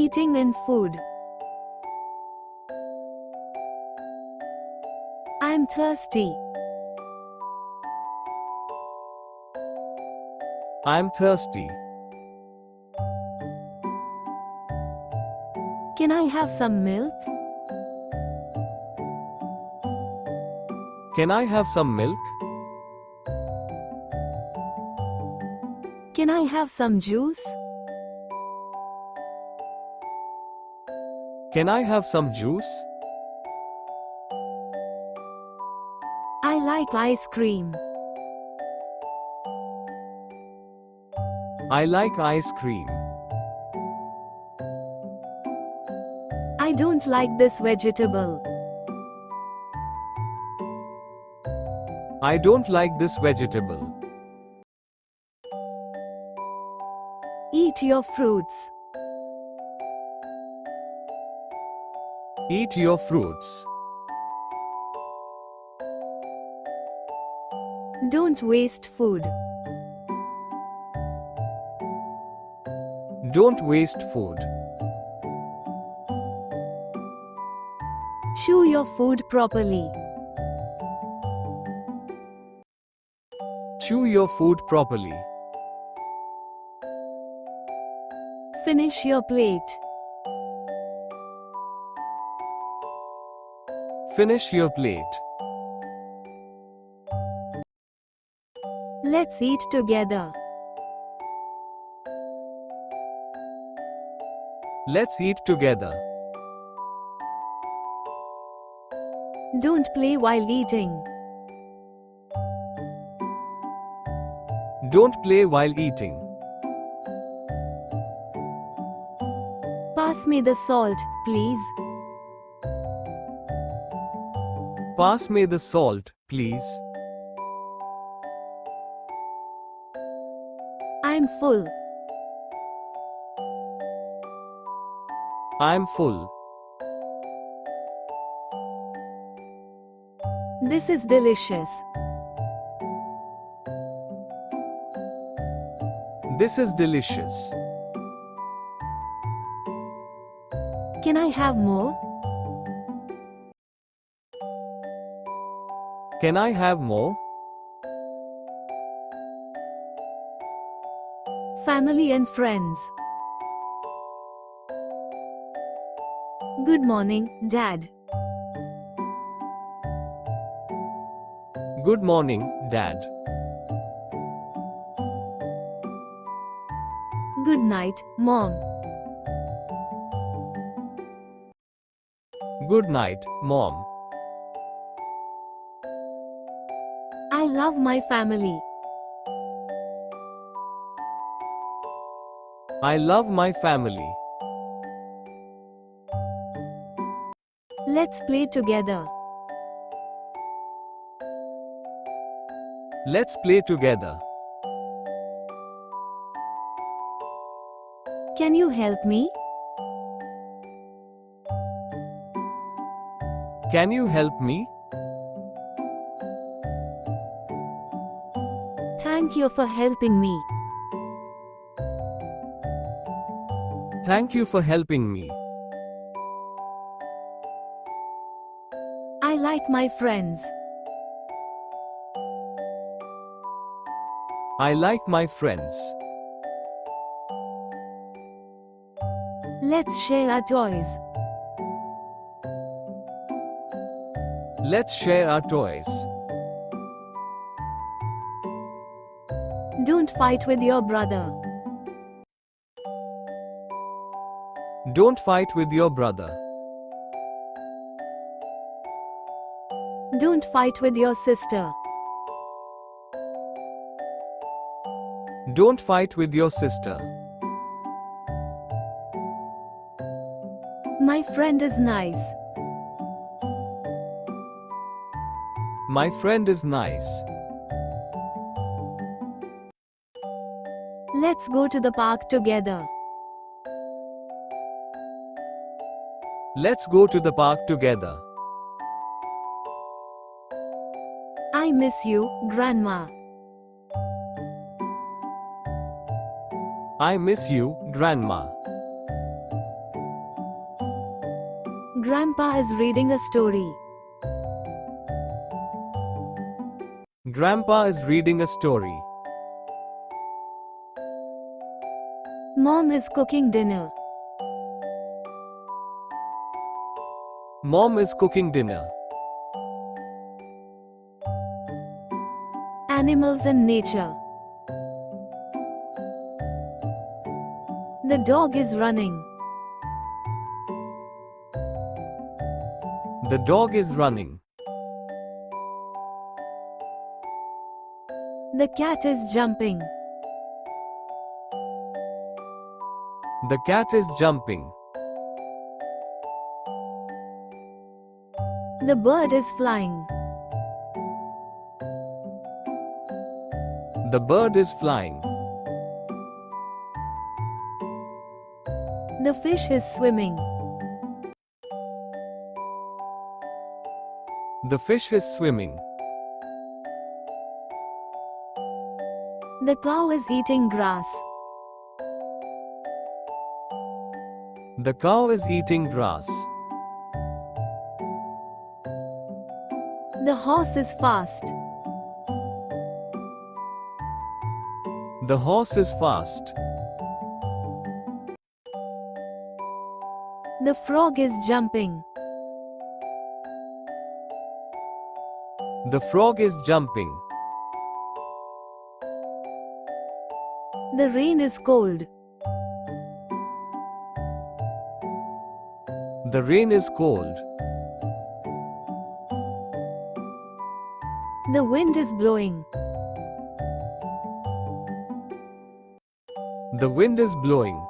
Eating and food. I'm thirsty. I'm thirsty. Can I have some milk? Can I have some milk? Can I have some juice? Can I have some juice? I like ice cream. I like ice cream. I don't like this vegetable. I don't like this vegetable. Eat your fruits. Eat your fruits. Don't waste food. Don't waste food. Chew your food properly. Chew your food properly. Finish your plate. Finish your plate. Let's eat together. Let's eat together. Don't play while eating. Don't play while eating. Pass me the salt, please. Pass me the salt, please. I'm full. I'm full. This is delicious. This is delicious. Can I have more? Can I have more? Family and friends. Good morning, Dad. Good morning, Dad. Good night, Mom. Good night, Mom. I love my family. I love my family. Let's play together. Let's play together. Can you help me? Can you help me? Thank you for helping me. Thank you for helping me. I like my friends. I like my friends. Let's share our toys. Let's share our toys. Don't fight with your brother. Don't fight with your brother. Don't fight with your sister. Don't fight with your sister. My friend is nice. My friend is nice. Let's go to the park together. Let's go to the park together. I miss you, Grandma. I miss you, Grandma. Grandpa is reading a story. Grandpa is reading a story. Mom is cooking dinner. Mom is cooking dinner. Animals and nature. The dog is running. The dog is running. The cat is jumping. The cat is jumping. The bird is flying. The bird is flying. The fish is swimming. The fish is swimming. The cow is eating grass. The cow is eating grass. The horse is fast. The horse is fast. The frog is jumping. The frog is jumping. The rain is cold. The rain is cold. The wind is blowing. The wind is blowing.